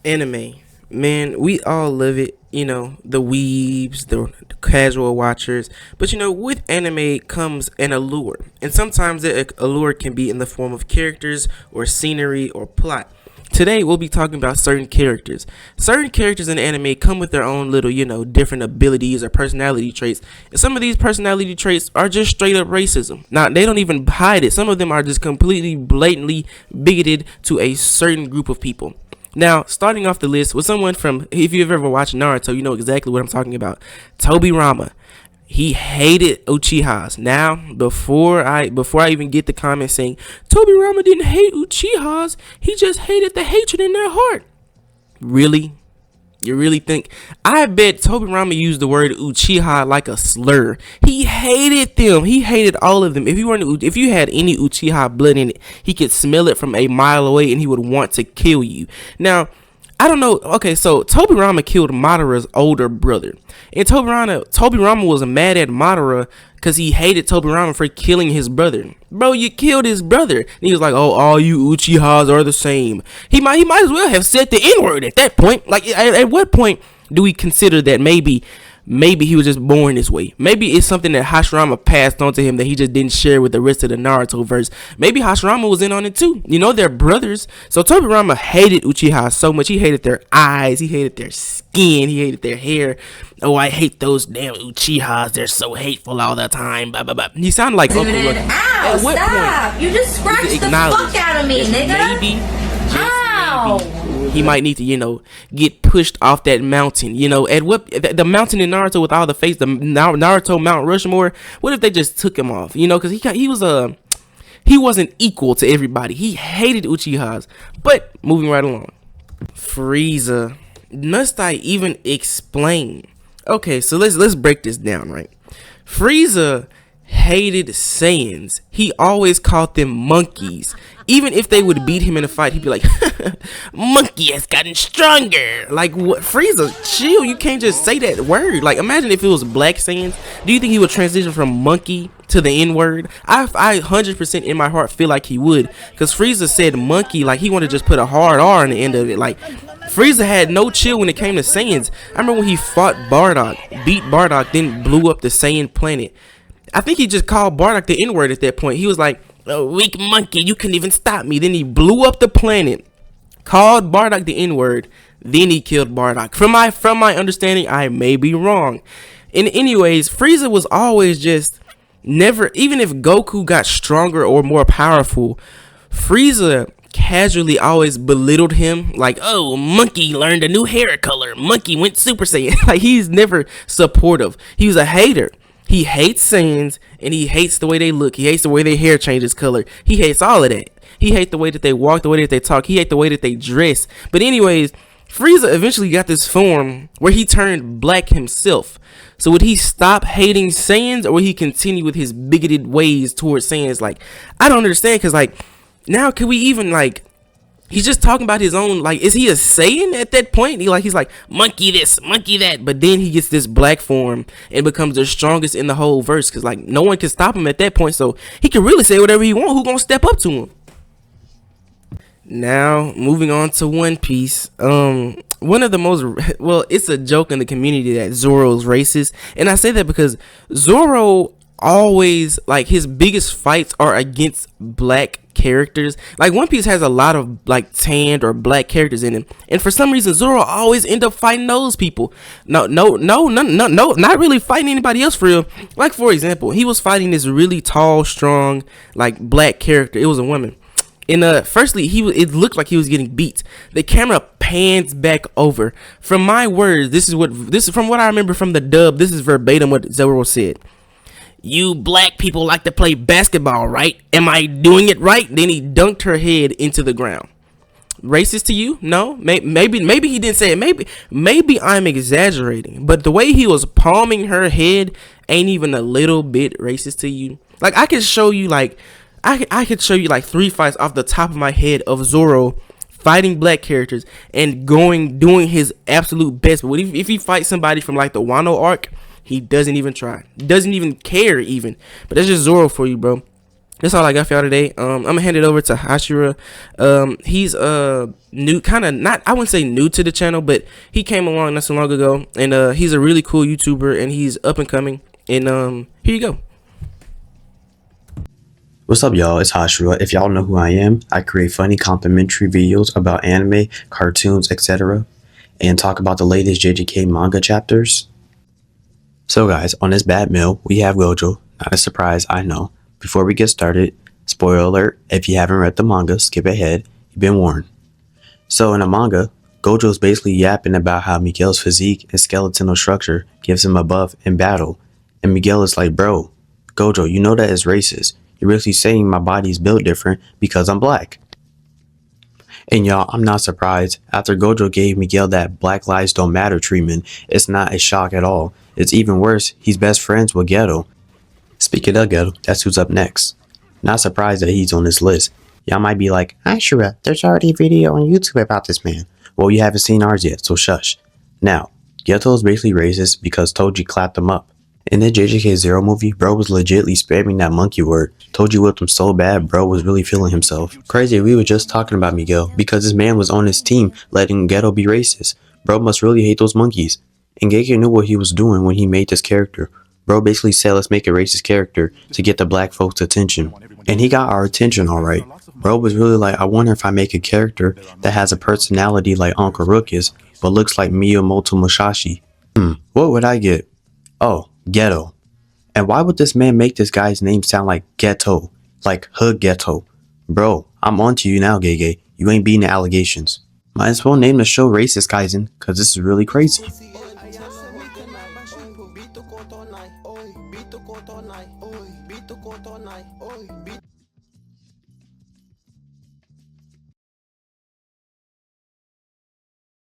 Anime, man, we all love it. The weebs, the casual watchers. But with anime comes an allure, and sometimes the allure can be in the form of characters or scenery or plot. Today we'll be talking about certain characters. Certain characters in anime come with their own little, different abilities or personality traits. And some of these personality traits are just straight up racism. Now, they don't even hide it. Some of them are just completely blatantly bigoted to a certain group of people. Now, starting off the list with someone from, if you've ever watched Naruto, you know exactly what I'm talking about. Tobirama. He hated Uchihas. Now, before I even get the comment saying Tobirama didn't hate Uchihas, he just hated the hatred in their heart. Really? You really think? I bet Tobirama used the word Uchiha like a slur. He hated them. He hated all of them. If you had any Uchiha blood in it, he could smell it from a mile away and he would want to kill you. Now, I don't know. Okay, so Tobirama killed Madara's older brother. And Tobirama was mad at Madara because he hated Tobirama for killing his brother. Bro, you killed his brother. And he was like, oh, all you Uchihas are the same. He might as well have said the N-word at that point. Like, at what point do we consider that maybe he was just born this way? Maybe it's something that Hashirama passed on to him that he just didn't share with the rest of the Naruto verse. Maybe Hashirama was in on it too. They're brothers. So Tobirama hated Uchiha so much. He hated their eyes. He hated their skin. He hated their hair. Oh, I hate those damn Uchihas. They're so hateful all the time. Blah, blah, blah. He sounded like Uncle Lucky. Ow, stop. You just scratched the fuck out of me, nigga. He might need to, get pushed off that mountain. At what the mountain in Naruto with all the face, the Naruto Mount Rushmore. What if they just took him off? Because he wasn't equal to everybody. He hated Uchihas. But moving right along, Frieza. Must I even explain? Okay, so let's break this down, right? Frieza hated Saiyans. He always called them monkeys. Even if they would beat him in a fight, he'd be like, monkey has gotten stronger. Like, what? Frieza, chill. You can't just say that word. Like, imagine if it was black Saiyans. Do you think he would transition from monkey to the N-word? I 100% in my heart feel like he would. Because Frieza said monkey like he wanted to just put a hard R on the end of it. Like, Frieza had no chill when it came to Saiyans. I remember when he fought Bardock, beat Bardock, then blew up the Saiyan planet. I think he just called Bardock the N-word at that point. He was like, oh, weak monkey, you couldn't even stop me. Then he blew up the planet, called Bardock the N-word, then he killed Bardock. From my understanding, I may be wrong. And anyways, Frieza was always just never, even if Goku got stronger or more powerful, Frieza casually always belittled him. Like, oh, monkey learned a new hair color. Monkey went Super Saiyan. Like, he's never supportive. He was a hater. He hates Saiyans, and he hates the way they look. He hates the way their hair changes color. He hates all of that. He hates the way that they walk, the way that they talk. He hates the way that they dress. But anyways, Frieza eventually got this form where he turned black himself. So would he stop hating Saiyans, or would he continue with his bigoted ways towards Saiyans? Like, I don't understand, because, like, now can we even, like, he's just talking about his own, like, is he a Saiyan at that point? He's like, monkey this, monkey that. But then he gets this black form and becomes the strongest in the whole verse. Because, like, no one can stop him at that point. So he can really say whatever he wants. Who gonna step up to him? Now, moving on to One Piece. One of the most, well, it's a joke in the community that Zoro's racist. And I say that because Zoro always, like, his biggest fights are against black characters. Like, One Piece has a lot of, like, tanned or black characters in it, and for some reason Zoro always end up fighting those people. No, not really fighting anybody else for real. Like, for example, he was fighting this really tall, strong, like, black character. It was a woman. And firstly, it looked like he was getting beat. The camera pans back over. From my words, this is from what I remember from the dub. This is verbatim what Zoro said. You black people like to play basketball, right? Am I doing it right? Then he dunked her head into the ground. Racist to you? No. Maybe he didn't say it. Maybe I'm exaggerating. But the way he was palming her head ain't even a little bit racist to you. Like, I could show you, like, I could show you like 3 fights off the top of my head of Zoro fighting black characters and doing his absolute best. But if he fights somebody from like the Wano arc, he doesn't even try. Doesn't even care even. But that's just Zoro for you, bro. That's all I got for y'all today. I'm gonna hand it over to Hashira. He's new, kind of not, I wouldn't say new to the channel, but he came along not so long ago, and he's a really cool YouTuber, and he's up and coming. And here you go. What's up, y'all? It's Hashira. If y'all know who I am, I create funny complimentary videos about anime, cartoons, etc., and talk about the latest JJK manga chapters. So guys, on this bad mill, we have Gojo. Not a surprise, I know. Before we get started, spoiler alert, if you haven't read the manga, skip ahead, you've been warned. So in the manga, Gojo's basically yapping about how Miguel's physique and skeletal structure gives him a buff in battle. And Miguel is like, bro, Gojo, you know that is racist. You're really saying my body is built different because I'm black. And y'all, I'm not surprised. After Gojo gave Miguel that Black Lives Don't Matter treatment, it's not a shock at all. It's even worse, he's best friends with Geto. Speaking of Geto, that's who's up next. Not surprised that he's on this list. Y'all might be like, Ashura, there's already a video on YouTube about this man. Well, you haven't seen ours yet, so shush. Now, Geto is basically racist because Toji clapped him up. In the JJK Zero movie, bro was legitly spamming that monkey word. Toji whipped him so bad, bro was really feeling himself. Crazy, we were just talking about Miguel, because this man was on his team letting Geto be racist. Bro must really hate those monkeys. And Geto knew what he was doing when he made this character. Bro basically said, let's make a racist character to get the black folks' attention. And he got our attention alright. Bro was really like, I wonder if I make a character that has a personality like Uncle Ruckus, but looks like Miyamoto Musashi. What would I get? Oh, Geto. And why would this man make this guy's name sound like Geto? Like Hood Geto? Bro, I'm on to you now, Gege. You ain't beating the allegations. Might as well name the show Racist Kaizen, cause this is really crazy.